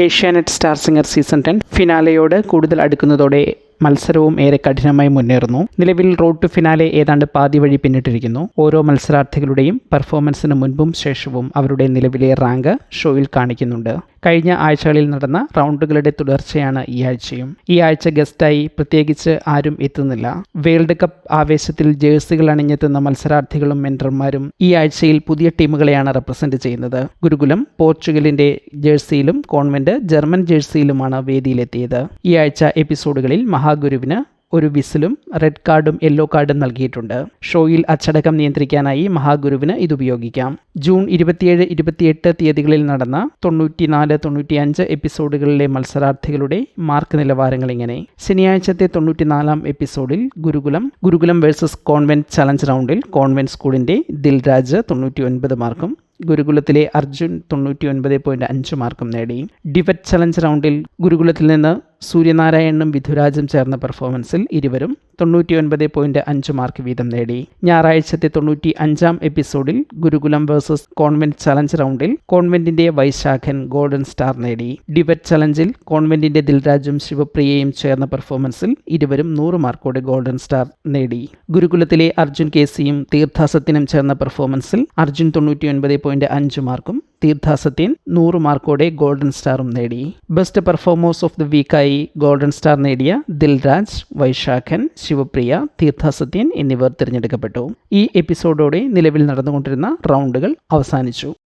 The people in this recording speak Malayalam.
ഏഷ്യാനെറ്റ് സ്റ്റാർ സിംഗർ സീസൺ 10 ഫിനാലെയോട് കൂടുതൽ അടുക്കുന്നതോടെ മത്സരവും ഏറെ കഠിനമായി മുന്നേറുന്നു. നിലവിൽ റോഡ് ടു ഫിനാലെ ഏതാണ്ട് പാതി വഴി പിന്നിട്ടിരിക്കുന്നു. ഓരോ മത്സരാർത്ഥികളുടെയും പെർഫോമൻസിന് മുൻപും ശേഷവും അവരുടെ നിലവിലെ റാങ്ക് ഷോയിൽ കാണിക്കുന്നുണ്ട്. കഴിഞ്ഞ ആഴ്ചകളിൽ നടന്ന റൗണ്ടുകളുടെ തുടർച്ചയാണ് ഈ ആഴ്ചയും. ഈ ആഴ്ച ഗസ്റ്റായി പ്രത്യേകിച്ച് ആരും എത്തുന്നില്ല. വേൾഡ് കപ്പ് ആവേശത്തിൽ ജേഴ്സികൾ അണിഞ്ഞെത്തുന്ന മത്സരാർത്ഥികളും മെൻറ്റർമാരും ഈ ആഴ്ചയിൽ പുതിയ ടീമുകളെയാണ് റെപ്രസെന്റ് ചെയ്യുന്നത്. ഗുരുകുലം പോർച്ചുഗലിന്റെ ജേഴ്സിയിലും കോൺവെന്റ് ജർമ്മൻ ജേഴ്സിയിലുമാണ് വേദിയിലെത്തിയത്. ഈ ആഴ്ച എപ്പിസോഡുകളിൽ മഹാഗുരുവിന് ഒരു വിസിലും റെഡ് കാർഡും യെല്ലോ കാർഡും നൽകിയിട്ടുണ്ട്. ഷോയിൽ അച്ചടക്കം നിയന്ത്രിക്കാനായി മഹാഗുരുവിന് ഇതുപയോഗിക്കാം. ജൂൺ 27-28 തീയതികളിൽ നടന്ന 94-95 എപ്പിസോഡുകളിലെ മത്സരാർത്ഥികളുടെ മാർക്ക് നിലവാരങ്ങൾ ഇങ്ങനെ. ശനിയാഴ്ചത്തെ 94-ാം എപ്പിസോഡിൽ ഗുരുകുലം വേഴ്സസ് കോൺവെന്റ് ചലഞ്ച് റൗണ്ടിൽ കോൺവെന്റ് സ്കൂളിന്റെ ദിൽരാജ് 99 മാർക്കും ഗുരുകുലത്തിലെ അർജുൻ 99.5 മാർക്കും നേടി. ഡിബറ്റ് ചലഞ്ച് റൗണ്ടിൽ ഗുരുകുലത്തിൽ നിന്ന് സൂര്യനാരായണനും വിധുരാജും ചേർന്ന പെർഫോമൻസിൽ ഇരുവരും 99.5 മാർക്ക് വീതം നേടി. ഞായറാഴ്ചത്തെ 95-ാം എപ്പിസോഡിൽ ഗുരുകുലം വേഴ്സസ് കോൺവെന്റ് ചലഞ്ച് റൗണ്ടിൽ കോൺവെന്റിന്റെ വൈശാഖൻ ഗോൾഡൻ സ്റ്റാർ നേടി. ഡിബറ്റ് ചലഞ്ചിൽ കോൺവെന്റിന്റെ ദിൽരാജും ശിവപ്രിയയും ചേർന്ന പെർഫോമൻസിൽ ഇരുവരും 100 മാർക്കോടെ ഗോൾഡൻ സ്റ്റാർ നേടി. ഗുരുകുലത്തിലെ അർജുൻ കേസിയും തീർത്ഥാസത്തിനും ചേർന്ന പെർഫോമൻസിൽ അർജുൻ 99.5 മാർക്കും തീർത്ഥാസത്യൻ 100 മാർക്കോടെ ഗോൾഡൻ സ്റ്റാറും നേടി. ബെസ്റ്റ് പെർഫോമേഴ്സ് ഓഫ് ദി വീക്കായി ഗോൾഡൻ സ്റ്റാർ നേടിയ ദിൽരാജ്, വൈശാഖൻ, ശിവപ്രിയ, തീർത്ഥാസത്യൻ എന്നിവർ തിരഞ്ഞെടുക്കപ്പെട്ടു. ഈ എപ്പിസോഡോടെ നിലവിൽ നടന്നുകൊണ്ടിരുന്ന റൗണ്ടുകൾ അവസാനിച്ചു.